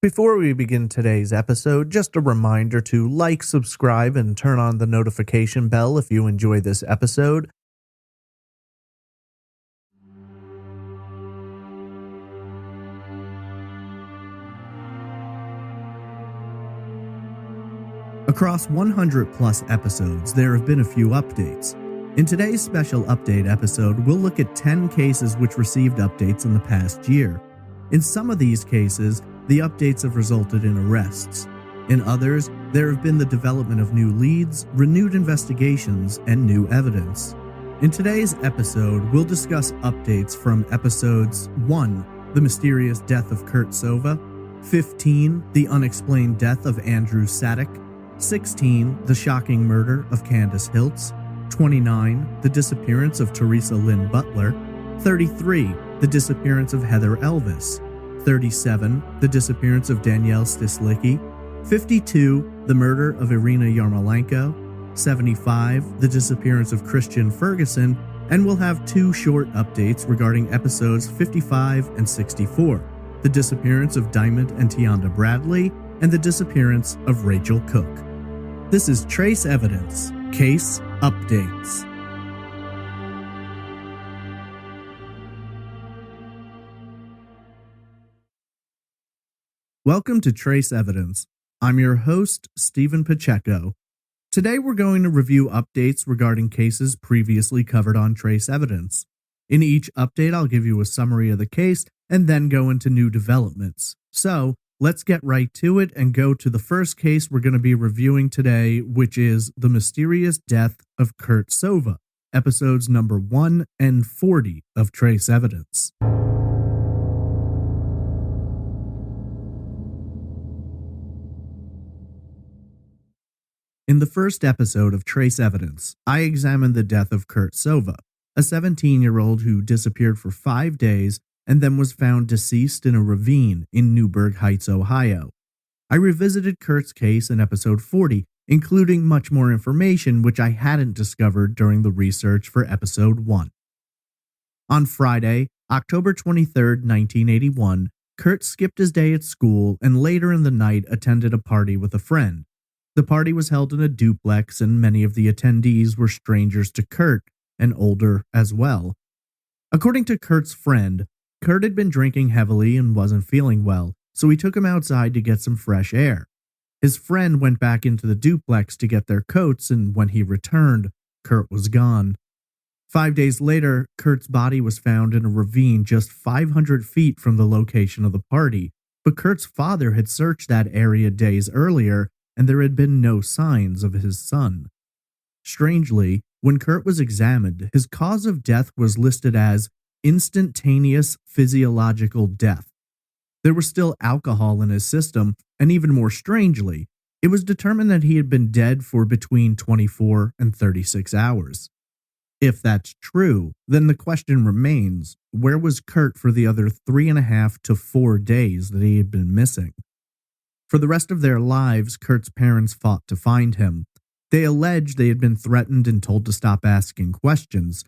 Before we begin today's episode, just a reminder to like, subscribe, and turn on the notification bell if you enjoy this episode. Across 100 plus episodes, there have been a few updates. In today's special update episode, we'll look at 10 cases which received updates in the past year. In some of these cases, the updates have resulted in arrests. In others, there have been the development of new leads, renewed investigations, and new evidence. In today's episode, we'll discuss updates from episodes 1, The Mysterious Death of Kurt Sova, 15, The Unexplained Death of Andrew Sadek, 16, The Shocking Murder of Candace Hiltz, 29, The Disappearance of Teresa Lynne Butler, 33, The Disappearance of Heather Elvis, 37, The Disappearance of Danielle Stislicki, 52, The Murder of Irina Yarmolenko, 75, The Disappearance of Christian Ferguson, and we'll have two short updates regarding episodes 55 and 64, The Disappearance of Diamond and Tionda Bradley, and The Disappearance of Rachel Cooke. This is Trace Evidence, Case Updates. Welcome to Trace Evidence. I'm your host, Stephen Pacheco. Today we're going to review updates regarding cases previously covered on Trace Evidence. In each update, I'll give you a summary of the case and then go into new developments. So, let's get right to it and go to the first case we're going to be reviewing today, which is The Mysterious Death of Kurt Sova, episodes number 1 and 40 of Trace Evidence. In the first episode of Trace Evidence, I examined the death of Kurt Sova, a 17-year-old who disappeared for 5 days and then was found deceased in a ravine in Newburgh Heights, Ohio. I revisited Kurt's case in episode 40, including much more information which I hadn't discovered during the research for episode 1. On Friday, October 23, 1981, Kurt skipped his day at school and later in the night attended a party with a friend. The party was held in a duplex and many of the attendees were strangers to Kurt and older as well. According to Kurt's friend, Kurt had been drinking heavily and wasn't feeling well, so he took him outside to get some fresh air. His friend went back into the duplex to get their coats, and when he returned, Kurt was gone. 5 days later, Kurt's body was found in a ravine just 500 feet from the location of the party, but Kurt's father had searched that area days earlier, and there had been no signs of his son. Strangely, when Kurt was examined, his cause of death was listed as instantaneous physiological death. There was still alcohol in his system, and even more strangely, it was determined that he had been dead for between 24 and 36 hours. If that's true, then the question remains, where was Kurt for the other 3.5 to 4 days that he had been missing? For the rest of their lives, Kurt's parents fought to find him. They alleged they had been threatened and told to stop asking questions.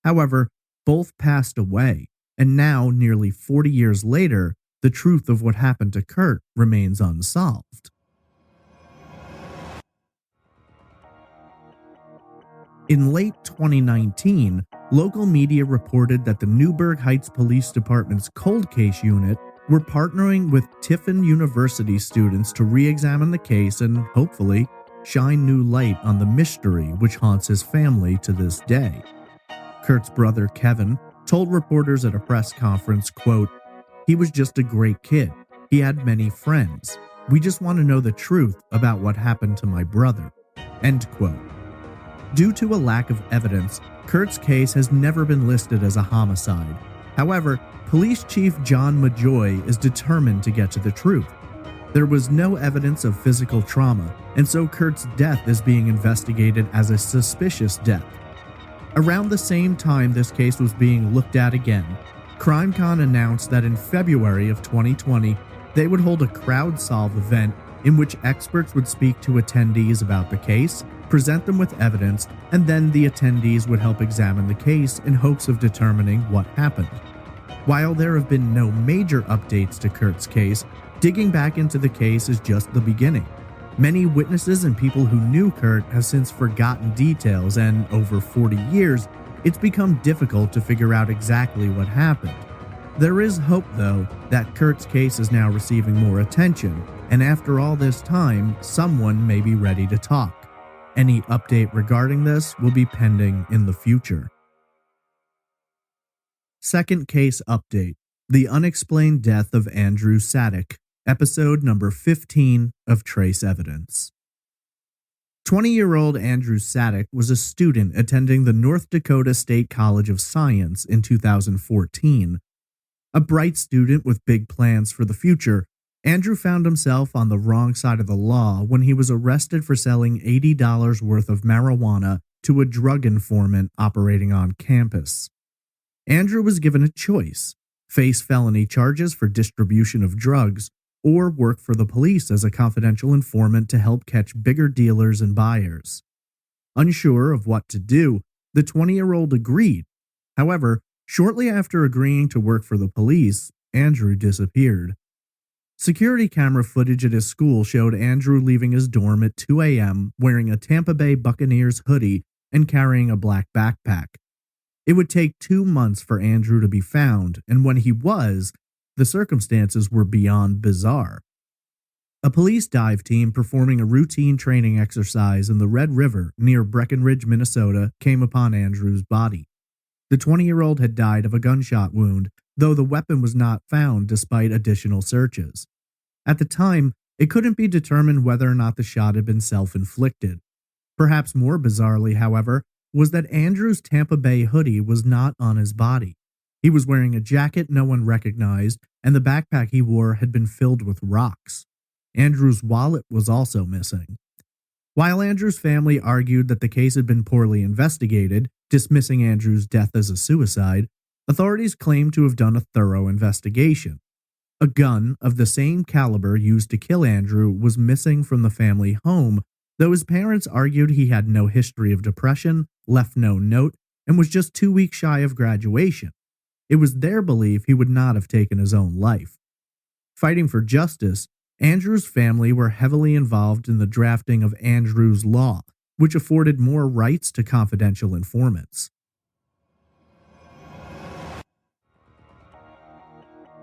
However, both passed away, and now, nearly 40 years later, the truth of what happened to Kurt remains unsolved. In late 2019, local media reported that the Newburgh Heights Police Department's cold case unit were partnering with Tiffin University students to re-examine the case and, hopefully, shine new light on the mystery which haunts his family to this day. Kurt's brother, Kevin, told reporters at a press conference, quote, "He was just a great kid. He had many friends. We just want to know the truth about what happened to my brother." End quote. Due to a lack of evidence, Kurt's case has never been listed as a homicide. However, Police Chief John Majoy is determined to get to the truth. There was no evidence of physical trauma, and so Kurt's death is being investigated as a suspicious death. Around the same time this case was being looked at again, CrimeCon announced that in February of 2020, they would hold a crowd-solve event in which experts would speak to attendees about the case, present them with evidence, and then the attendees would help examine the case in hopes of determining what happened. While there have been no major updates to Kurt's case, Digging back into the case is just the beginning. Many witnesses and people who knew Kurt have since forgotten details, and over 40 years, it's become difficult to figure out exactly what happened. There is hope, though, that Kurt's case is now receiving more attention, and after all this time, someone may be ready to talk. Any update regarding this will be pending in the future. Second case update: The Unexplained Death of Andrew Sadek, episode number 15 of Trace Evidence. 20-year-old Andrew Sadek was a student attending the North Dakota State College of Science in 2014. A bright student with big plans for the future, Andrew found himself on the wrong side of the law when he was arrested for selling $80 worth of marijuana to a drug informant operating on campus. Andrew was given a choice: face felony charges for distribution of drugs, or work for the police as a confidential informant to help catch bigger dealers and buyers. Unsure of what to do, the 20-year-old agreed. However, shortly after agreeing to work for the police, Andrew disappeared. Security camera footage at his school showed Andrew leaving his dorm at 2 a.m. wearing a Tampa Bay Buccaneers hoodie and carrying a black backpack. It would take 2 months for Andrew to be found, and when he was, the circumstances were beyond bizarre. A police dive team performing a routine training exercise in the Red River near Breckenridge, Minnesota, came upon Andrew's body. The 20-year-old had died of a gunshot wound, though the weapon was not found despite additional searches. At the time, it couldn't be determined whether or not the shot had been self-inflicted. Perhaps more bizarrely, however, was that Andrew's Tampa Bay hoodie was not on his body. He was wearing a jacket no one recognized, and the backpack he wore had been filled with rocks. Andrew's wallet was also missing. While Andrew's family argued that the case had been poorly investigated, dismissing Andrew's death as a suicide, authorities claimed to have done a thorough investigation. A gun of the same caliber used to kill Andrew was missing from the family home, though his parents argued he had no history of depression, left no note, and was just 2 weeks shy of graduation. It was their belief he would not have taken his own life. Fighting for justice, Andrew's family were heavily involved in the drafting of Andrew's Law, which afforded more rights to confidential informants.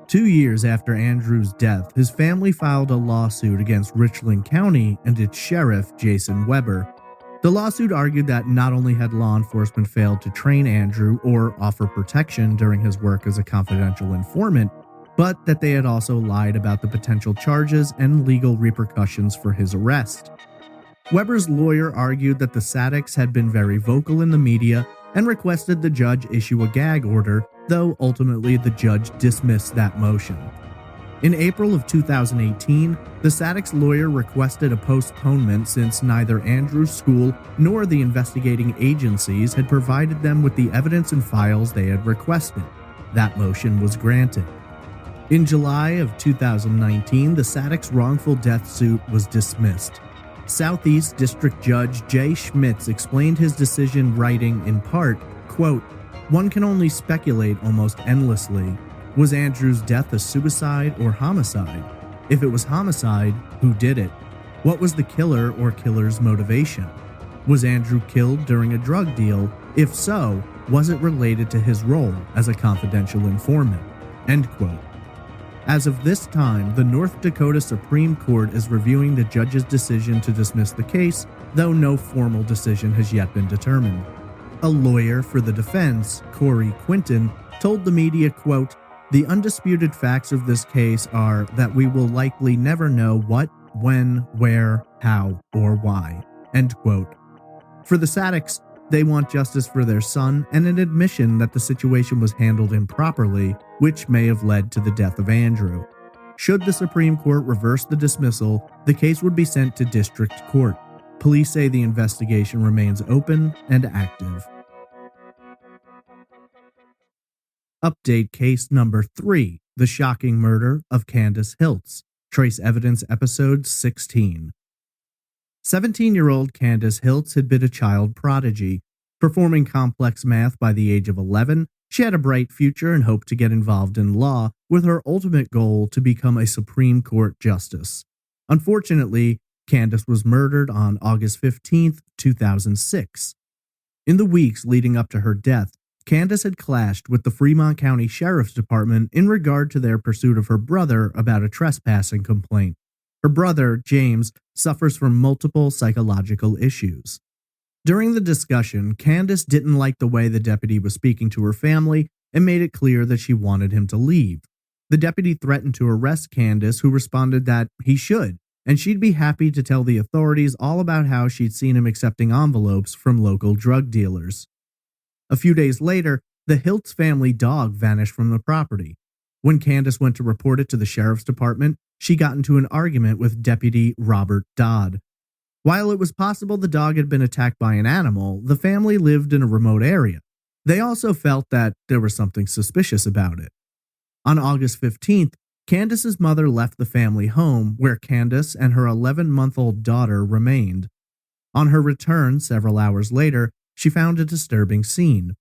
2 years after Andrew's death, his family filed a lawsuit against Richland County and its sheriff, Jason Weber. The lawsuit argued that not only had law enforcement failed to train Andrew or offer protection during his work as a confidential informant, but that they had also lied about the potential charges and legal repercussions for his arrest. Weber's lawyer argued that the Sadeks had been very vocal in the media and requested the judge issue a gag order, though ultimately the judge dismissed that motion. In April of 2018, the Sadek's lawyer requested a postponement since neither Andrew's school nor the investigating agencies had provided them with the evidence and files they had requested. That motion was granted. In July of 2019, the Sadek's wrongful death suit was dismissed. Southeast District Judge Jay Schmitz explained his decision, writing in part, quote, "One can only speculate almost endlessly. Was Andrew's death a suicide or homicide? If it was homicide, who did it? What was the killer or killer's motivation? Was Andrew killed during a drug deal? If so, was it related to his role as a confidential informant?" End quote. As of this time, the North Dakota Supreme Court is reviewing the judge's decision to dismiss the case, though no formal decision has yet been determined. A lawyer for the defense, Corey Quinton, told the media, quote, "The undisputed facts of this case are that we will likely never know what, when, where, how, or why." End quote. For the Sadeks, they want justice for their son and an admission that the situation was handled improperly, which may have led to the death of Andrew. Should the Supreme Court reverse the dismissal, the case would be sent to district court. Police say the investigation remains open and active. Update case number 3, the shocking murder of Candace Hiltz, Trace Evidence episode 16. 17-year-old Candace Hiltz had been a child prodigy, performing complex math by the age of 11 She had a bright future and hoped to get involved in law, with her ultimate goal to become a Supreme Court justice. Unfortunately, Candace was murdered on August 15, 2006. In the weeks leading up to her death, Candace had clashed with the Fremont County Sheriff's Department in regard to their pursuit of her brother about a trespassing complaint. Her brother, James, suffers from multiple psychological issues. During the discussion, Candace didn't like the way the deputy was speaking to her family and made it clear that she wanted him to leave. The deputy threatened to arrest Candace, who responded that he should, and she'd be happy to tell the authorities all about how she'd seen him accepting envelopes from local drug dealers. A few days later, the Hiltz family dog vanished from the property. When Candace went to report it to the sheriff's department, she got into an argument with Deputy Robert Dodd. While it was possible the dog had been attacked by an animal, the family lived in a remote area. They also felt that there was something suspicious about it. On August 15th, Candace's mother left the family home, where Candace and her 11-month-old daughter remained. On her return several hours later, she found a disturbing scene.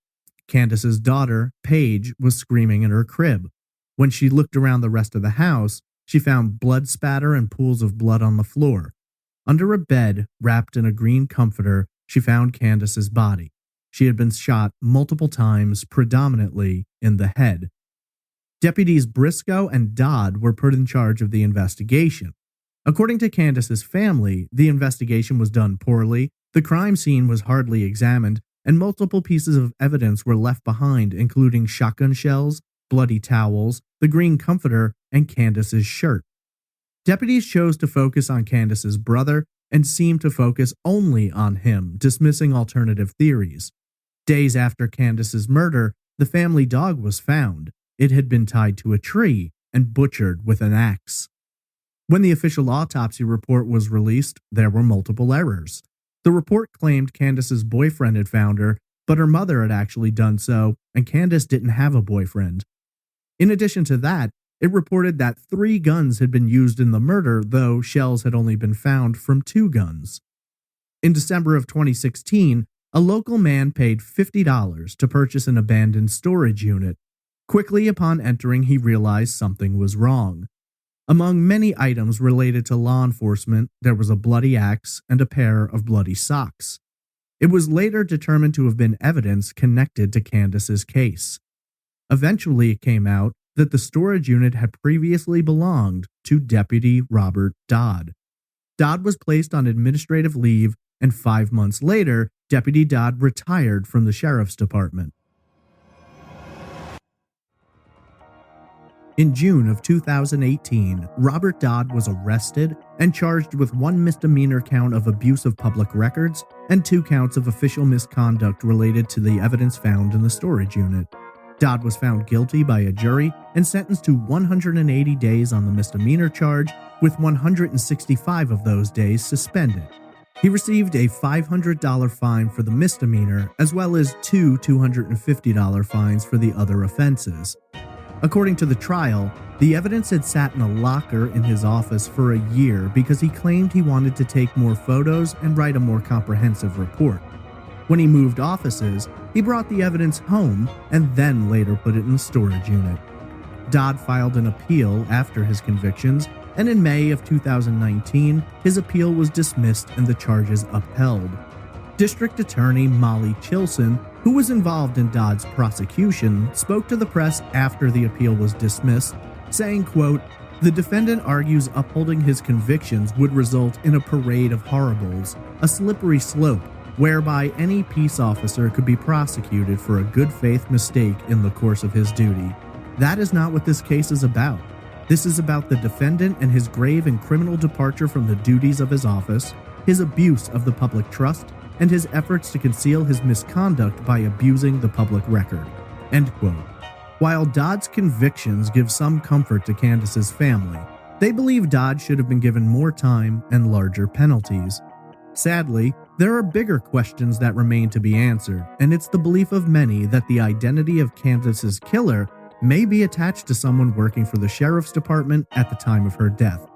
Candace's daughter, Paige, was screaming in her crib. When she looked around the rest of the house, she found blood spatter and pools of blood on the floor. Under a bed, wrapped in a green comforter, she found Candace's body. She had been shot multiple times, predominantly in the head. Deputies Briscoe and Dodd were put in charge of the investigation. According to Candace's family, the investigation was done poorly, the crime scene was hardly examined, and multiple pieces of evidence were left behind, including shotgun shells, bloody towels, the green comforter, and Candace's shirt. Deputies chose to focus on Candace's brother and seemed to focus only on him, dismissing alternative theories. Days after Candace's murder, the family dog was found. It had been tied to a tree and butchered with an axe. When the official autopsy report was released, there were multiple errors. The report claimed Candace's boyfriend had found her, but her mother had actually done so, and Candace didn't have a boyfriend. In addition to that, it reported that 3 guns had been used in the murder, though shells had only been found from 2 guns. In December of 2016, a local man paid $50 to purchase an abandoned storage unit. Quickly upon entering, he realized something was wrong. Among many items related to law enforcement, there was a bloody axe and a pair of bloody socks. It was later determined to have been evidence connected to Candace's case. Eventually, it came out that the storage unit had previously belonged to Deputy Robert Dodd. Dodd was placed on administrative leave, and 5 months later, Deputy Dodd retired from the sheriff's department. In June of 2018, Robert Dodd was arrested and charged with 1 misdemeanor count of abuse of public records and 2 counts of official misconduct related to the evidence found in the storage unit. Dodd was found guilty by a jury and sentenced to 180 days on the misdemeanor charge, with 165 of those days suspended. He received a $500 fine for the misdemeanor, as well as 2 $250 fines for the other offenses. According to the trial, the evidence had sat in a locker in his office for a year because he claimed he wanted to take more photos and write a more comprehensive report. When he moved offices, he brought the evidence home and then later put it in the storage unit. Dodd filed an appeal after his convictions, and in May of 2019, his appeal was dismissed and the charges upheld. District Attorney Molly Chilson, who was involved in Dodd's prosecution, spoke to the press after the appeal was dismissed, saying, quote, "The defendant argues upholding his convictions would result in a parade of horribles, a slippery slope, whereby any peace officer could be prosecuted for a good faith mistake in the course of his duty. That is not what this case is about. This is about the defendant and his grave and criminal departure from the duties of his office, his abuse of the public trust, and his efforts to conceal his misconduct by abusing the public record." End quote. While Dodd's convictions give some comfort to Candace's family, they believe Dodd should have been given more time and larger penalties. Sadly, there are bigger questions that remain to be answered, and it's the belief of many that the identity of Candace's killer may be attached to someone working for the sheriff's department at the time of her death.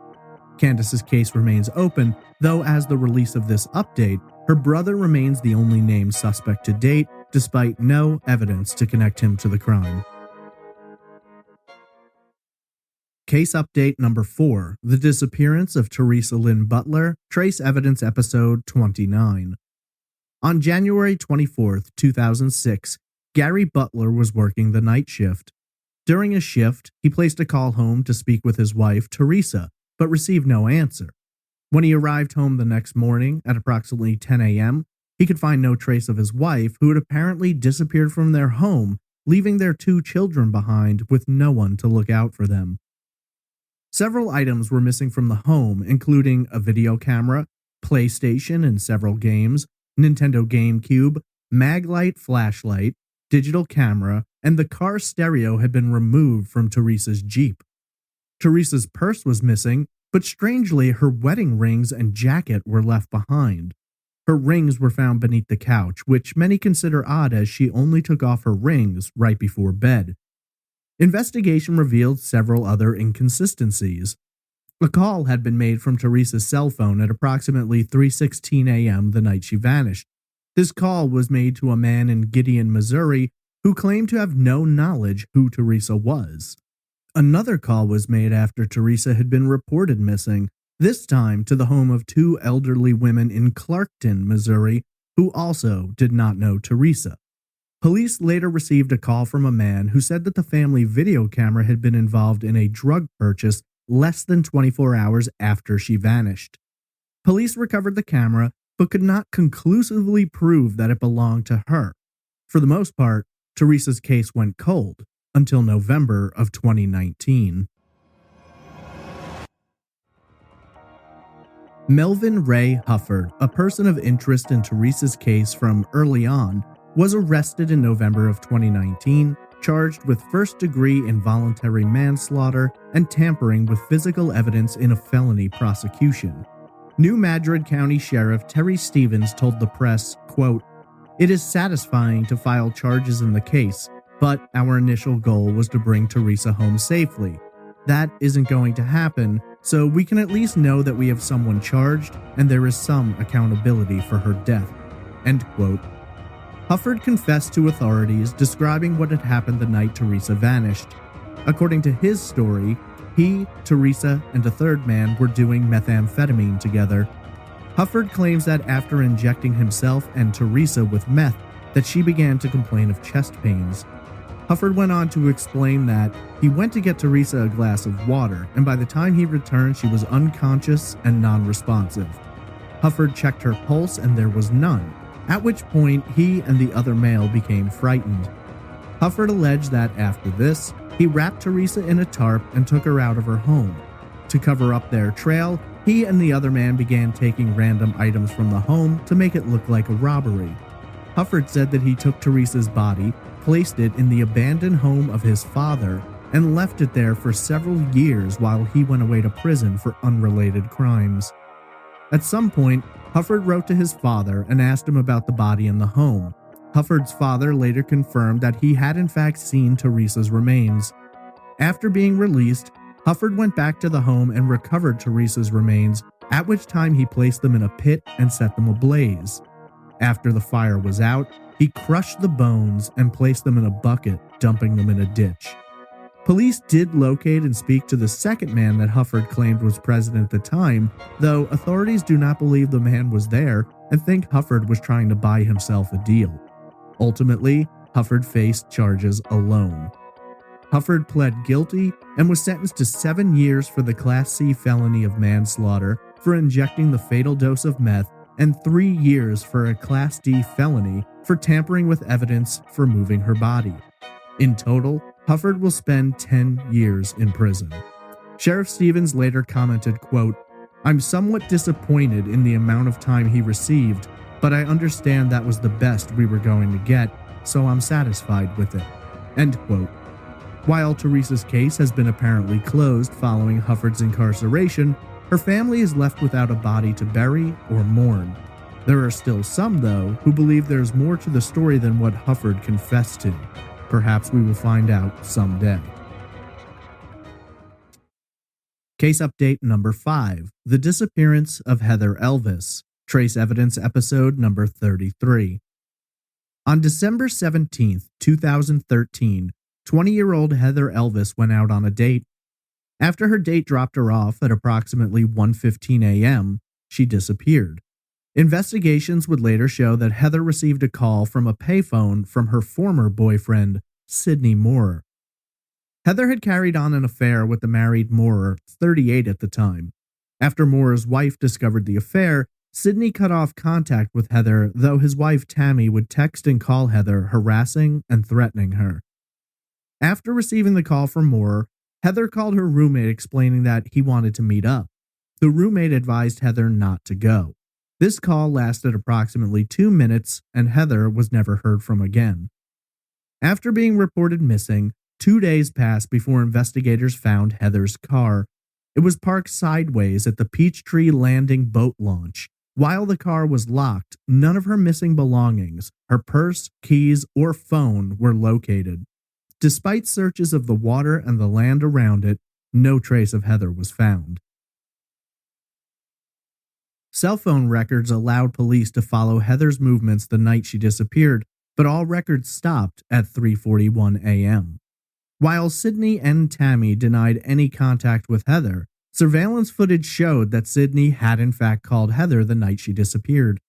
Candace's case remains open, though as the release of this update, her brother remains the only named suspect to date, despite no evidence to connect him to the crime. Case update number 4, The Disappearance of Teresa Lynne Butler, Trace Evidence Episode 29. On January 24, 2006, Gary Butler was working the night shift. During his shift, he placed a call home to speak with his wife, Teresa, but received no answer. When he arrived home the next morning at approximately 10 a.m., he could find no trace of his wife, who had apparently disappeared from their home, leaving their 2 children behind with no one to look out for them. Several items were missing from the home, including a video camera, PlayStation and several games, Nintendo GameCube, Maglite flashlight, digital camera, and the car stereo had been removed from Teresa's Jeep. Teresa's purse was missing, but strangely her wedding rings and jacket were left behind. Her rings were found beneath the couch, which many consider odd as she only took off her rings right before bed. Investigation revealed several other inconsistencies. A call had been made from Teresa's cell phone at approximately 3:16 a.m. the night she vanished. This call was made to a man in Gideon, Missouri, who claimed to have no knowledge who Teresa was. Another call was made after Teresa had been reported missing, this time to the home of 2 elderly women in Clarkton, Missouri, who also did not know Teresa. Police later received a call from a man who said that the family video camera had been involved in a drug purchase less than 24 hours after she vanished. Police recovered the camera, but could not conclusively prove that it belonged to her. For the most part, Teresa's case went cold until November of 2019. Melvin Ray Hufford, a person of interest in Teresa's case from early on, was arrested in November of 2019, charged with first-degree involuntary manslaughter and tampering with physical evidence in a felony prosecution. New Madrid County Sheriff Terry Stevens told the press, quote, "It is satisfying to file charges in the case, but our initial goal was to bring Teresa home safely. That isn't going to happen, so we can at least know that we have someone charged and there is some accountability for her death." End quote. Hufford confessed to authorities, describing what had happened the night Teresa vanished. According to his story, he, Teresa, and a third man were doing methamphetamine together. Hufford claims that after injecting himself and Teresa with meth, that she began to complain of chest pains. Hufford went on to explain that he went to get Teresa a glass of water, and by the time he returned, she was unconscious and non-responsive. Hufford checked her pulse and there was none, at which point he and the other male became frightened. Hufford alleged that after this, he wrapped Teresa in a tarp and took her out of her home. To cover up their trail, he and the other man began taking random items from the home to make it look like a robbery. Hufford said that he took Teresa's body, placed it in the abandoned home of his father, and left it there for several years while he went away to prison for unrelated crimes. At some point, Hufford wrote to his father and asked him about the body in the home. Hufford's father later confirmed that he had in fact seen Teresa's remains. After being released, Hufford went back to the home and recovered Teresa's remains, at which time he placed them in a pit and set them ablaze. After the fire was out, he crushed the bones and placed them in a bucket, dumping them in a ditch. Police did locate and speak to the second man that Hufford claimed was present at the time, though authorities do not believe the man was there and think Hufford was trying to buy himself a deal. Ultimately, Hufford faced charges alone. Hufford pled guilty and was sentenced to 7 years for the Class C felony of manslaughter for injecting the fatal dose of meth and 3 years for a Class D felony for tampering with evidence for moving her body. In total, Hufford will spend 10 years in prison. Sheriff Stevens later commented, quote, "I'm somewhat disappointed in the amount of time he received, but I understand that was the best we were going to get, so I'm satisfied with it." End quote. While Teresa's case has been apparently closed following Hufford's incarceration, her family is left without a body to bury or mourn. There are still some, though, who believe there's more to the story than what Hufford confessed to. Perhaps we will find out someday. Case update number 5, The Disappearance of Heather Elvis, Trace Evidence Episode number 33. On December 17, 2013, 20-year-old Heather Elvis went out on a date. After her date dropped her off at approximately 1:15 a.m., she disappeared. Investigations would later show that Heather received a call from a payphone from her former boyfriend, Sidney Moorer. Heather had carried on an affair with the married Moorer, 38 at the time. After Moorer's wife discovered the affair, Sidney cut off contact with Heather, though his wife Tammy would text and call Heather, harassing and threatening her. After receiving the call from Moorer, Heather called her roommate explaining that he wanted to meet up. The roommate advised Heather not to go. This call lasted approximately 2 minutes, and Heather was never heard from again. After being reported missing, 2 days passed before investigators found Heather's car. It was parked sideways at the Peachtree Landing boat launch. While the car was locked, none of her missing belongings, her purse, keys, or phone were located. Despite searches of the water and the land around it, no trace of Heather was found. Cell phone records allowed police to follow Heather's movements the night she disappeared, but all records stopped at 3:41 a.m. While Sidney and Tammy denied any contact with Heather, surveillance footage showed that Sidney had in fact called Heather the night she disappeared.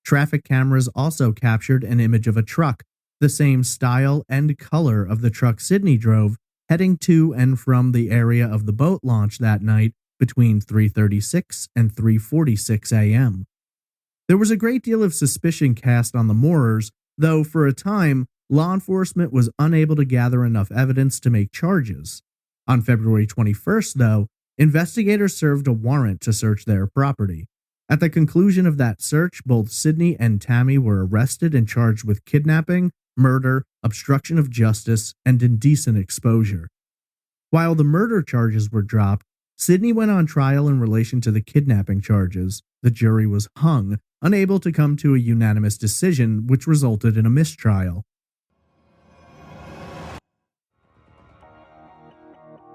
Traffic cameras also captured an image of a truck, the same style and color of the truck Sidney drove, heading to and from the area of the boat launch that night between 3:36 and 3:46 a.m. There was a great deal of suspicion cast on the Moorers, though for a time, law enforcement was unable to gather enough evidence to make charges. On February 21st, though, investigators served a warrant to search their property. At the conclusion of that search, both Sidney and Tammy were arrested and charged with kidnapping, murder, obstruction of justice, and indecent exposure. While the murder charges were dropped, Sidney went on trial in relation to the kidnapping charges. The jury was hung, unable to come to a unanimous decision, which resulted in a mistrial.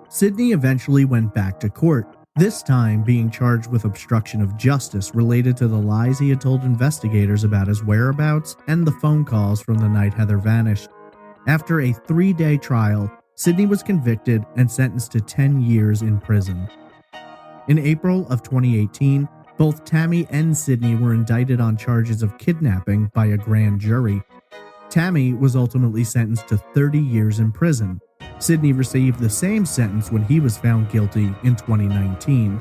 Sidney eventually went back to court, this time being charged with obstruction of justice related to the lies he had told investigators about his whereabouts and the phone calls from the night Heather vanished. After a 3-day trial, Sidney was convicted and sentenced to 10 years in prison. In April of 2018, both Tammy and Sidney were indicted on charges of kidnapping by a grand jury. Tammy was ultimately sentenced to 30 years in prison. Sidney received the same sentence when he was found guilty in 2019.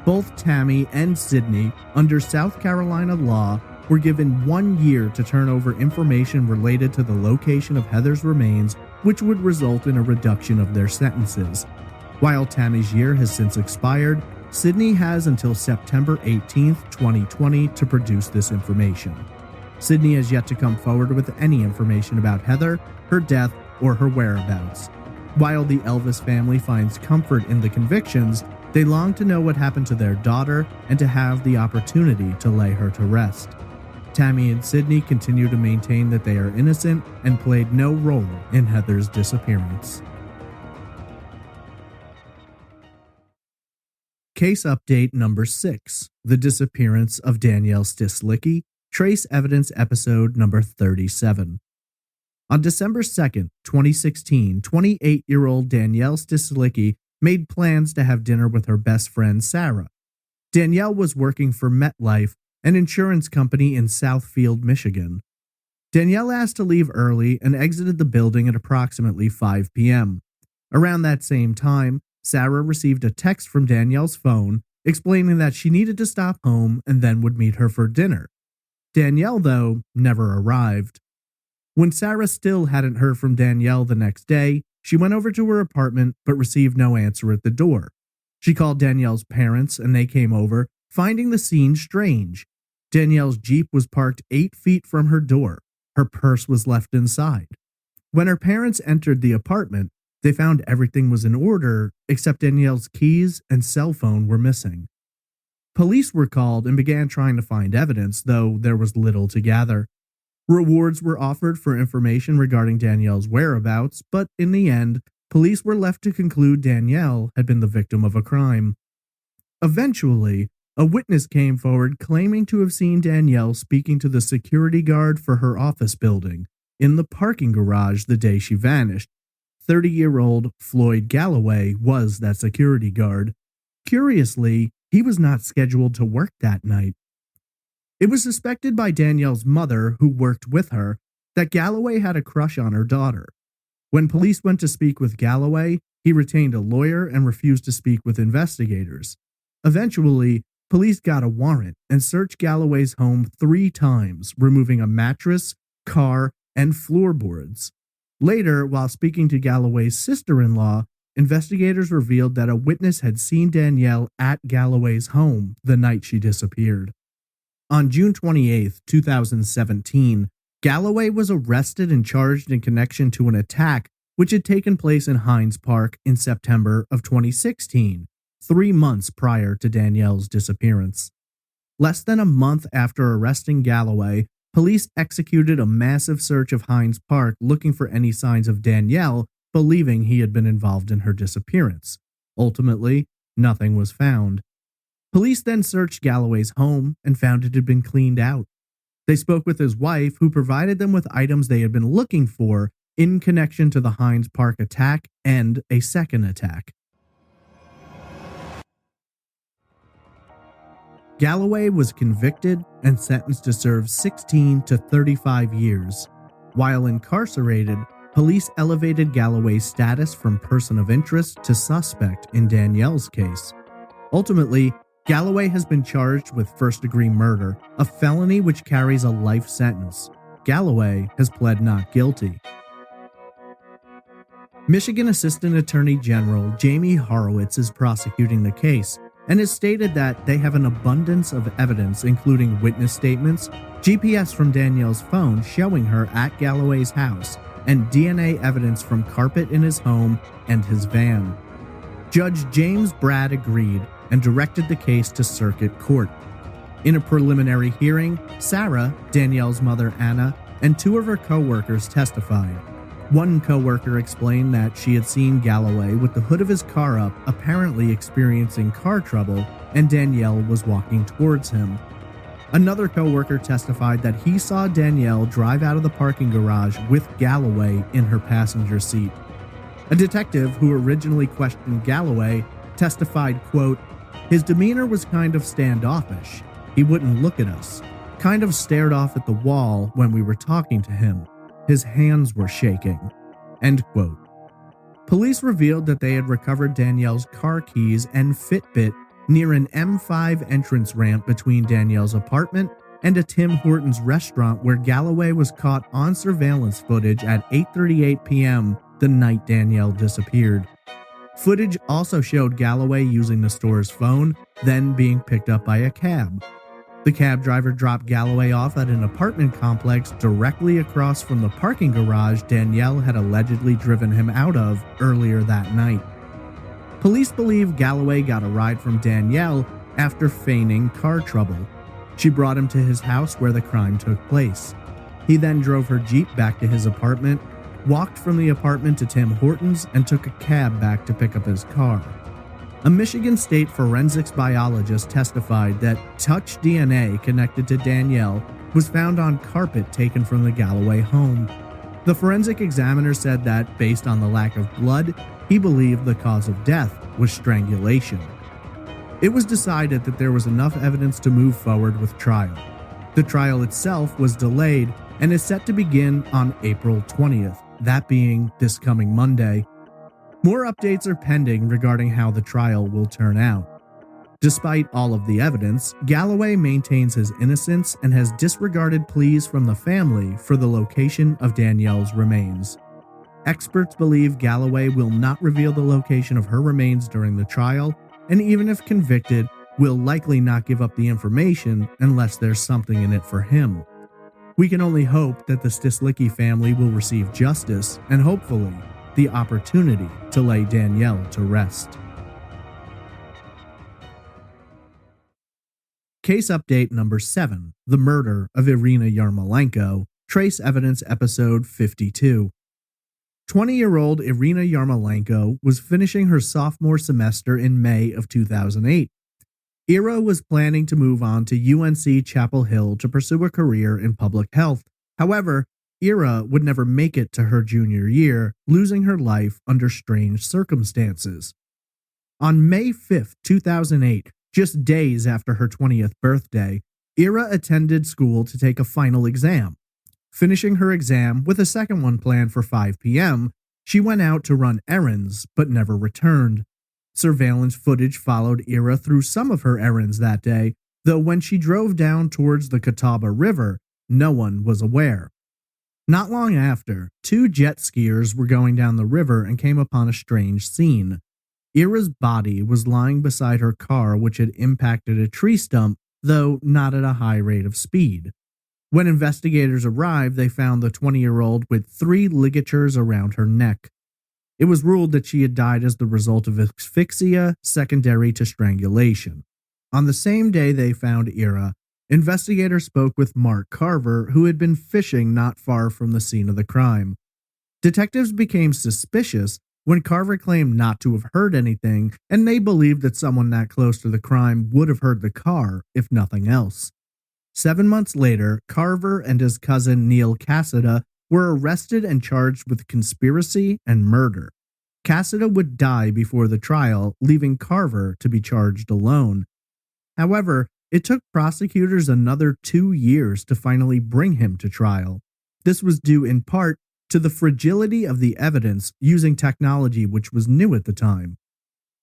Both Tammy and Sidney, under South Carolina law, were given 1 year to turn over information related to the location of Heather's remains, which would result in a reduction of their sentences. While Tammy's year has since expired, Sidney has until September 18, 2020 to produce this information. Sidney has yet to come forward with any information about Heather, her death, or her whereabouts. While the Elvis family finds comfort in the convictions, they long to know what happened to their daughter and to have the opportunity to lay her to rest. Tammy and Sidney continue to maintain that they are innocent and played no role in Heather's disappearance. Case update number 6, The Disappearance of Danielle Stislicki, Trace Evidence episode number 37. On December 2nd, 2016, 28-year-old Danielle Stislicki made plans to have dinner with her best friend Sarah. Danielle was working for MetLife, an insurance company in Southfield, Michigan. Danielle asked to leave early and exited the building at approximately 5 p.m. Around that same time, Sarah received a text from Danielle's phone explaining that she needed to stop home and then would meet her for dinner. Danielle, though, never arrived. When Sarah still hadn't heard from Danielle the next day, she went over to her apartment but received no answer at the door. She called Danielle's parents and they came over, finding the scene strange. Danielle's Jeep was parked 8 feet from her door. Her purse was left inside. When her parents entered the apartment, they found everything was in order except Danielle's keys and cell phone were missing. Police were called and began trying to find evidence, though there was little to gather. Rewards were offered for information regarding Danielle's whereabouts, but in the end, police were left to conclude Danielle had been the victim of a crime. Eventually, A witness came forward claiming to have seen Danielle speaking to the security guard for her office building in the parking garage the day she vanished. 30-year-old Floyd Galloway was that security guard. Curiously, he was not scheduled to work that night. It was suspected by Danielle's mother, who worked with her, that Galloway had a crush on her daughter. When police went to speak with Galloway, he retained a lawyer and refused to speak with investigators. Eventually, police got a warrant and searched Galloway's home 3 times, removing a mattress, car, and floorboards. Later, while speaking to Galloway's sister-in-law, investigators revealed that a witness had seen Danielle at Galloway's home the night she disappeared. On June 28, 2017, Galloway was arrested and charged in connection to an attack which had taken place in Hines Park in September of 2016, 3 months prior to Danielle's disappearance. Less than a month after arresting Galloway, police executed a massive search of Hines Park looking for any signs of Danielle, believing he had been involved in her disappearance. Ultimately, nothing was found. Police then searched Galloway's home and found it had been cleaned out. They spoke with his wife, who provided them with items they had been looking for in connection to the Hines Park attack and a second attack. Galloway was convicted and sentenced to serve 16 to 35 years. While incarcerated, police elevated Galloway's status from person of interest to suspect in Danielle's case. Ultimately, Galloway has been charged with first-degree murder, a felony which carries a life sentence. Galloway has pled not guilty. Michigan Assistant Attorney General Jamie Horowitz is prosecuting the case and has stated that they have an abundance of evidence, including witness statements, GPS from Danielle's phone showing her at Galloway's house, and DNA evidence from carpet in his home and his van. Judge James Brad agreed and directed the case to circuit court. In a preliminary hearing, Sarah, Danielle's mother Anna, and 2 of her co-workers testified. One co-worker explained that she had seen Galloway with the hood of his car up, apparently experiencing car trouble, and Danielle was walking towards him. Another co-worker testified that he saw Danielle drive out of the parking garage with Galloway in her passenger seat. A detective who originally questioned Galloway testified, quote, "His demeanor was kind of standoffish. He wouldn't look at us. Kind of stared off at the wall when we were talking to him. His hands were shaking." End quote. Police revealed that they had recovered Danielle's car keys and Fitbit near an M5 entrance ramp between Danielle's apartment and a Tim Hortons restaurant, where Galloway was caught on surveillance footage at 8:38 p.m. the night Danielle disappeared. Footage also showed Galloway using the store's phone, then being picked up by a cab. The cab driver dropped Galloway off at an apartment complex directly across from the parking garage Danielle had allegedly driven him out of earlier that night. Police believe Galloway got a ride from Danielle after feigning car trouble. She brought him to his house where the crime took place. He then drove her Jeep back to his apartment, walked from the apartment to Tim Hortons, and took a cab back to pick up his car. A Michigan State forensics biologist testified that touch DNA connected to Danielle was found on carpet taken from the Galloway home. The forensic examiner said that, based on the lack of blood, he believed the cause of death was strangulation. It was decided that there was enough evidence to move forward with trial. The trial itself was delayed and is set to begin on April 20th, that being this coming Monday. More updates are pending regarding how the trial will turn out. Despite all of the evidence, Galloway maintains his innocence and has disregarded pleas from the family for the location of Danielle's remains. Experts believe Galloway will not reveal the location of her remains during the trial, and even if convicted, will likely not give up the information unless there's something in it for him. We can only hope that the Stislicki family will receive justice and hopefully the opportunity to lay Danielle to rest. Case update number 7, the murder of Irina Yarmolenko, Trace Evidence episode 52. 20-year-old Irina Yarmolenko was finishing her sophomore semester in May of 2008. Ira was planning to move on to UNC Chapel Hill to pursue a career in public health. However, Ira would never make it to her junior year, losing her life under strange circumstances. On May 5, 2008, just days after her 20th birthday, Ira attended school to take a final exam. Finishing her exam with a second one planned for 5 p.m., she went out to run errands but never returned. Surveillance footage followed Ira through some of her errands that day, though when she drove down towards the Catawba River, no one was aware. Not long after, 2 jet skiers were going down the river and came upon a strange scene. Ira's body was lying beside her car, which had impacted a tree stump, though not at a high rate of speed. When investigators arrived, they found the 20-year-old with 3 ligatures around her neck. It was ruled that she had died as the result of asphyxia secondary to strangulation. On the same day they found Ira, investigators spoke with Mark Carver, who had been fishing not far from the scene of the crime. Detectives became suspicious when Carver claimed not to have heard anything, and they believed that someone that close to the crime would have heard the car, if nothing else. 7 months later, Carver and his cousin Neil Cassada were arrested and charged with conspiracy and murder. Cassada would die before the trial, leaving Carver to be charged alone. However, it took prosecutors another 2 years to finally bring him to trial. This was due in part to the fragility of the evidence using technology which was new at the time.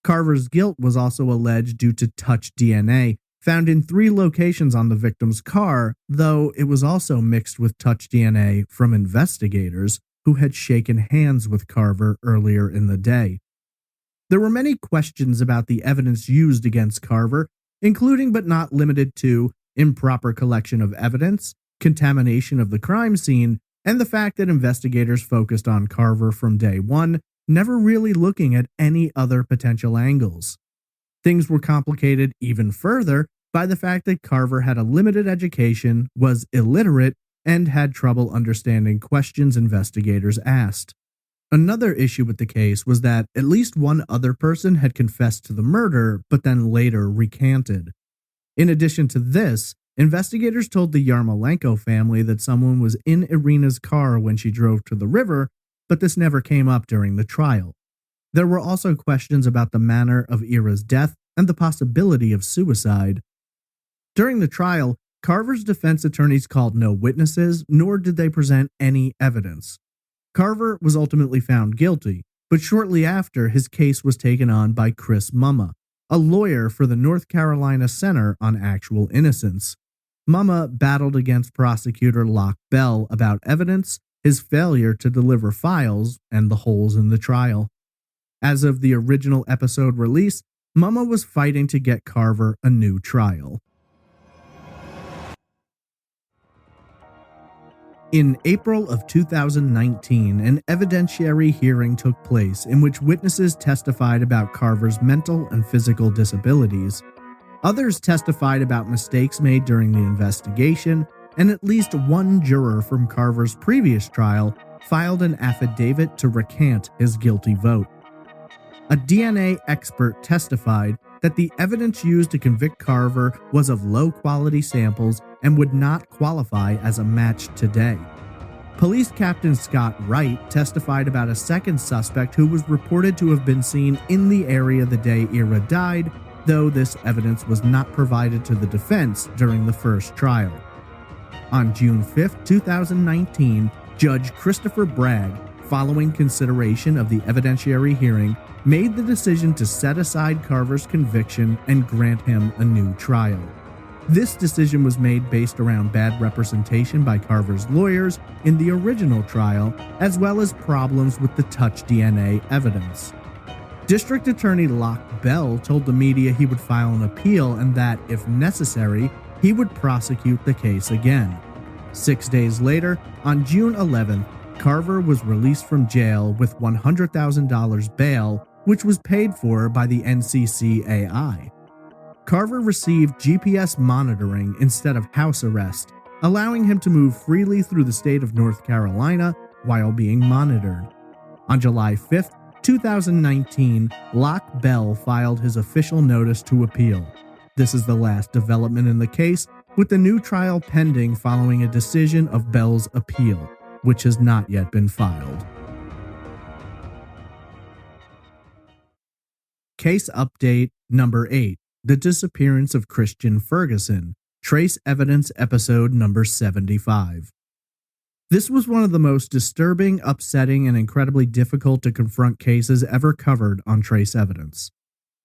Carver's guilt was also alleged due to touch DNA, found in 3 locations on the victim's car, though it was also mixed with touch DNA from investigators who had shaken hands with Carver earlier in the day. There were many questions about the evidence used against Carver, including but not limited to improper collection of evidence, contamination of the crime scene, and the fact that investigators focused on Carver from day one, never really looking at any other potential angles. Things were complicated even further by the fact that Carver had a limited education, was illiterate, and had trouble understanding questions investigators asked. Another issue with the case was that at least one other person had confessed to the murder, but then later recanted. In addition to this, investigators told the Yarmolenko family that someone was in Irina's car when she drove to the river, but this never came up during the trial. There were also questions about the manner of Ira's death and the possibility of suicide. During the trial, Carver's defense attorneys called no witnesses, nor did they present any evidence. Carver was ultimately found guilty, but shortly after, his case was taken on by Chris Mumma, a lawyer for the North Carolina Center on Actual Innocence. Mumma battled against prosecutor Locke Bell about evidence, his failure to deliver files, and the holes in the trial. As of the original episode release, Mumma was fighting to get Carver a new trial. In April of 2019, an evidentiary hearing took place in which witnesses testified about Carver's mental and physical disabilities. Others testified about mistakes made during the investigation, and at least one juror from Carver's previous trial filed an affidavit to recant his guilty vote. A DNA expert testified that the evidence used to convict Carver was of low-quality samples and would not qualify as a match today. Police Captain Scott Wright testified about a second suspect who was reported to have been seen in the area the day Ira died, though this evidence was not provided to the defense during the first trial. On June 5, 2019, Judge Christopher Bragg, following consideration of the evidentiary hearing, made the decision to set aside Carver's conviction and grant him a new trial. This decision was made based around bad representation by Carver's lawyers in the original trial, as well as problems with the touch DNA evidence. District Attorney Locke Bell told the media he would file an appeal and that, if necessary, he would prosecute the case again. 6 days later, on June 11th, Carver was released from jail with $100,000 bail, which was paid for by the NCCAI. Carver received GPS monitoring instead of house arrest, allowing him to move freely through the state of North Carolina while being monitored. On July 5, 2019, Locke Bell filed his official notice to appeal. This is the last development in the case, with the new trial pending following a decision of Bell's appeal, which has not yet been filed. Case update number 8, The Disappearance of Christian Ferguson, Trace Evidence episode number 75. This was one of the most disturbing, upsetting, and incredibly difficult to confront cases ever covered on Trace Evidence.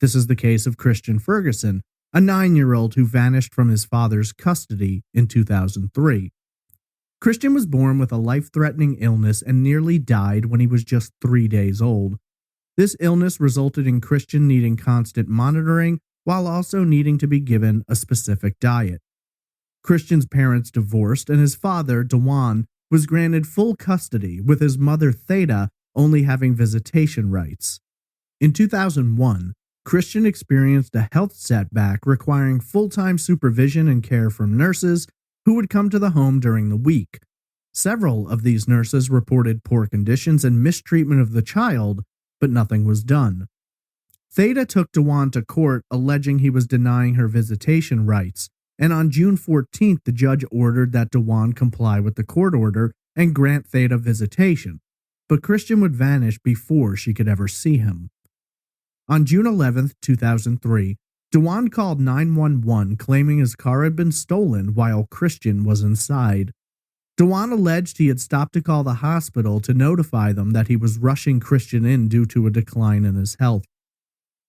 This is the case of Christian Ferguson, a 9-year-old who vanished from his father's custody in 2003. Christian was born with a life-threatening illness and nearly died when he was just 3 days old. This illness resulted in Christian needing constant monitoring while also needing to be given a specific diet. Christian's parents divorced, and his father, Dewan, was granted full custody, with his mother, Theda, only having visitation rights. In 2001, Christian experienced a health setback requiring full-time supervision and care from nurses who would come to the home during the week. Several of these nurses reported poor conditions and mistreatment of the child, but nothing was done. Theda took Dewan to court alleging he was denying her visitation rights, and on June 14th the judge ordered that Dewan comply with the court order and grant Theda visitation, but Christian would vanish before she could ever see him. On June 11th, 2003, Dewan called 911 claiming his car had been stolen while Christian was inside. Dewan alleged he had stopped to call the hospital to notify them that he was rushing Christian in due to a decline in his health.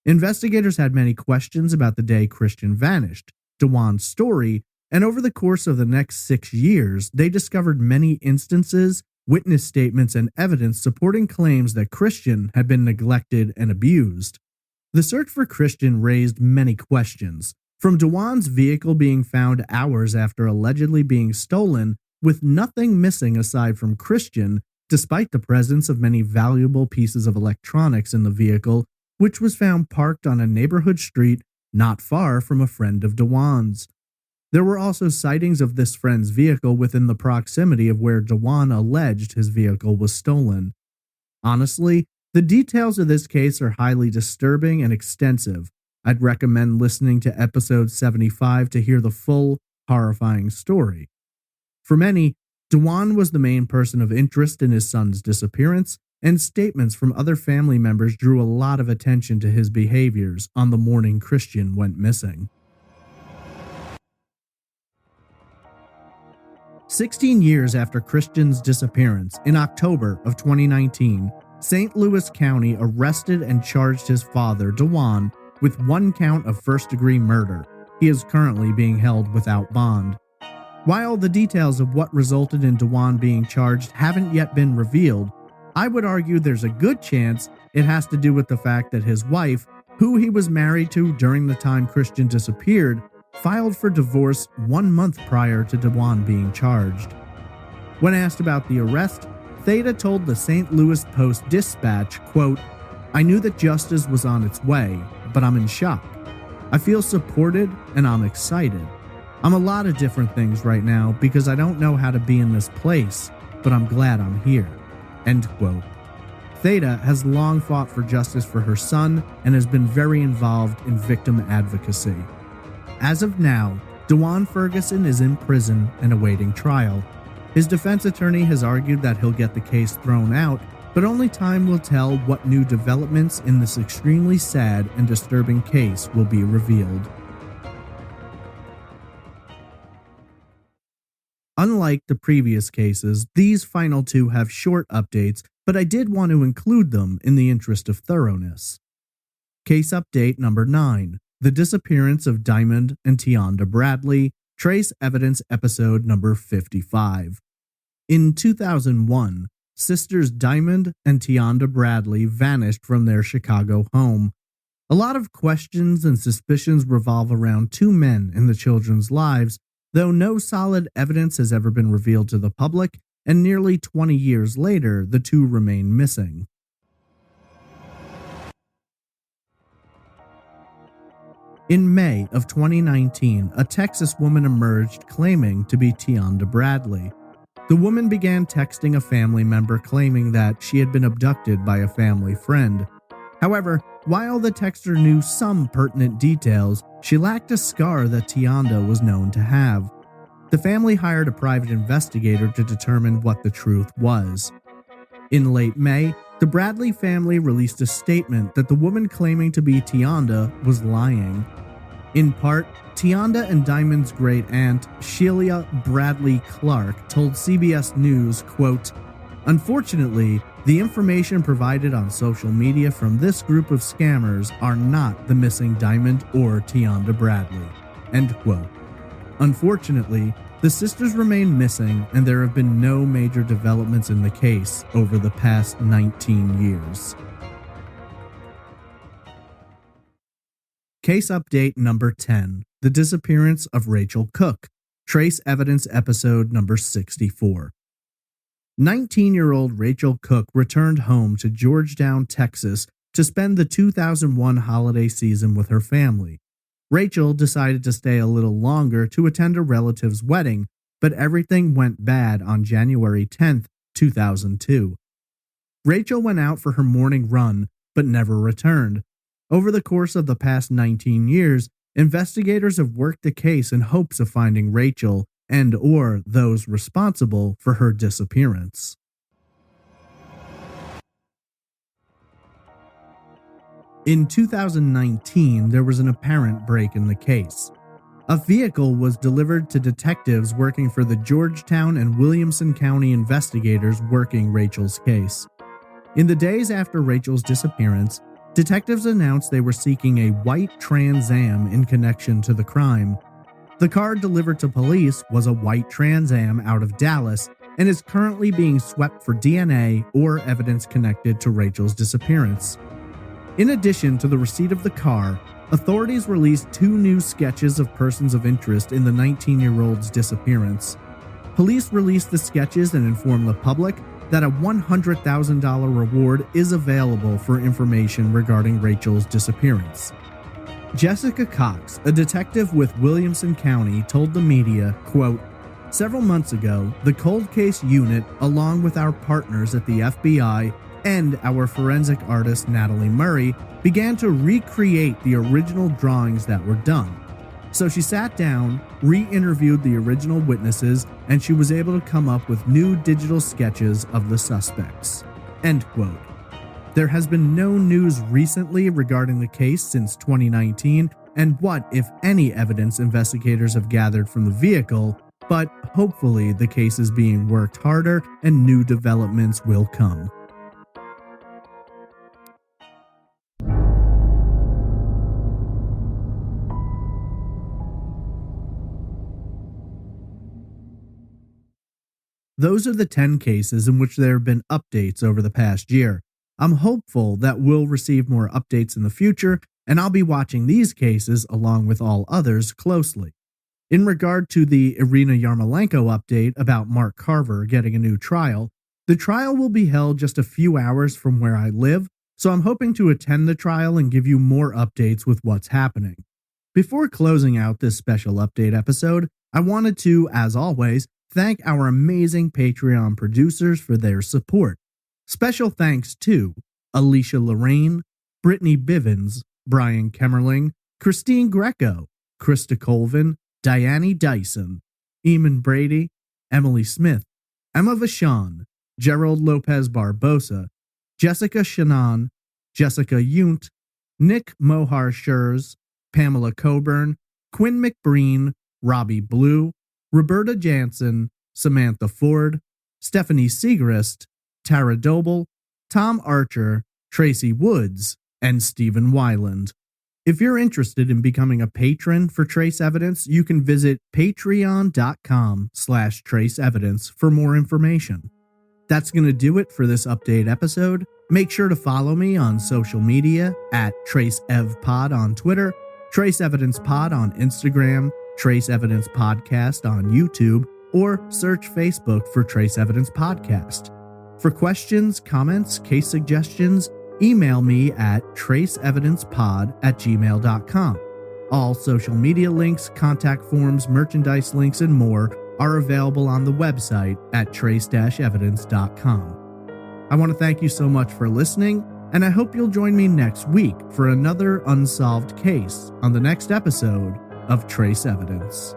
Investigators had many questions about the day Christian vanished, Dewan's story, and over the course of the next 6 years, they discovered many instances, witness statements, and evidence supporting claims that Christian had been neglected and abused. The search for Christian raised many questions, from Dewan's vehicle being found hours after allegedly being stolen, with nothing missing aside from Christian, despite the presence of many valuable pieces of electronics in the vehicle, which was found parked on a neighborhood street not far from a friend of Dewan's. There were also sightings of this friend's vehicle within the proximity of where Dewan alleged his vehicle was stolen. Honestly, the details of this case are highly disturbing and extensive. I'd recommend listening to episode 75 to hear the full, horrifying story. For many, Dewan was the main person of interest in his son's disappearance, and statements from other family members drew a lot of attention to his behaviors on the morning Christian went missing. 16 years after Christian's disappearance, in October of 2019, St. Louis County arrested and charged his father, Dewan, with 1 count of first-degree murder. He is currently being held without bond. While the details of what resulted in Dewan being charged haven't yet been revealed, I would argue there's a good chance it has to do with the fact that his wife, who he was married to during the time Christian disappeared, filed for divorce 1 month prior to Dewan being charged. When asked about the arrest, Theda told the St. Louis Post-Dispatch, quote, "I knew that justice was on its way, but I'm in shock. I feel supported and I'm excited. I'm a lot of different things right now because I don't know how to be in this place, but I'm glad I'm here." End quote. Theda has long fought for justice for her son and has been very involved in victim advocacy. As of now, Dewan Ferguson is in prison and awaiting trial. His defense attorney has argued that he'll get the case thrown out, but only time will tell what new developments in this extremely sad and disturbing case will be revealed. Unlike the previous cases, these final 2 have short updates, but I did want to include them in the interest of thoroughness. Case update number 9, The Disappearance of Diamond and Tionda Bradley, Trace Evidence episode number 55. In 2001, sisters Diamond and Tionda Bradley vanished from their Chicago home. A lot of questions and suspicions revolve around 2 men in the children's lives, though no solid evidence has ever been revealed to the public, and nearly 20 years later, the 2 remain missing. In May of 2019, a Texas woman emerged claiming to be Tionda Bradley. The woman began texting a family member claiming that she had been abducted by a family friend. However, while the texter knew some pertinent details, she lacked a scar that Tionda was known to have. The family hired a private investigator to determine what the truth was. In late May, the Bradley family released a statement that the woman claiming to be Tionda was lying. In part, Tionda and Diamond's great aunt, Sheila Bradley Clark, told CBS News, quote, "Unfortunately, the information provided on social media from this group of scammers are not the missing Diamond or Tionda Bradley." End quote. Unfortunately, the sisters remain missing, and there have been no major developments in the case over the past 19 years. Case update number 10, The Disappearance of Rachel Cooke, Trace Evidence episode number 64. 19-year-old Rachel Cooke returned home to Georgetown, Texas to spend the 2001 holiday season with her family. Rachel decided to stay a little longer to attend a relative's wedding, but everything went bad on January 10th, 2002. Rachel went out for her morning run, but never returned. Over the course of the past 19 years, investigators have worked the case in hopes of finding Rachel and/or those responsible for her disappearance. In 2019, there was an apparent break in the case. A vehicle was delivered to detectives working for the Georgetown and Williamson County investigators working Rachel's case. In the days after Rachel's disappearance, detectives announced they were seeking a white Trans Am in connection to the crime. The car delivered to police was a white Trans Am out of Dallas and is currently being swept for DNA or evidence connected to Rachel's disappearance. In addition to the receipt of the car, authorities released 2 new sketches of persons of interest in the 19-year-old's disappearance. Police released the sketches and informed the public that a $100,000 reward is available for information regarding Rachel's disappearance. Jessica Cox, a detective with Williamson County, told the media, quote, "Several months ago, the cold case unit, along with our partners at the FBI and our forensic artist Natalie Murray, began to recreate the original drawings that were done. So she sat down, re-interviewed the original witnesses, and she was able to come up with new digital sketches of the suspects." End quote. There has been no news recently regarding the case since 2019 and what, if any, evidence investigators have gathered from the vehicle, but hopefully the case is being worked harder and new developments will come. Those are the 10 cases in which there have been updates over the past year. I'm hopeful that we'll receive more updates in the future, and I'll be watching these cases, along with all others, closely. In regard to the Irina Yarmolenko update about Mark Carver getting a new trial, the trial will be held just a few hours from where I live, so I'm hoping to attend the trial and give you more updates with what's happening. Before closing out this special update episode, I wanted to, as always, thank our amazing Patreon producers for their support. Special thanks to Alicia Lorraine, Brittany Bivens, Brian Kemmerling, Christine Greco, Krista Colvin, Diane Dyson, Eamon Brady, Emily Smith, Emma Vachon, Gerald Lopez Barbosa, Jessica Shannon, Jessica Yunt, Nick Mohar Schurz, Pamela Coburn, Quinn McBreen, Robbie Blue, Roberta Jansen, Samantha Ford, Stephanie Segrist, Tara Doble, Tom Archer, Tracy Woods, and Stephen Weiland. If you're interested in becoming a patron for Trace Evidence, you can visit patreon.com/traceevidence for more information. That's going to do it for this update episode. Make sure to follow me on social media at TraceEvPod on Twitter, Trace Evidence Pod on Instagram, Trace Evidence Podcast on YouTube, or search Facebook for Trace Evidence Podcast. For questions, comments, case suggestions, email me at traceevidencepod@gmail.com. All social media links, contact forms, merchandise links, and more are available on the website at trace-evidence.com. I want to thank you so much for listening, and I hope you'll join me next week for another unsolved case on the next episode of Trace Evidence.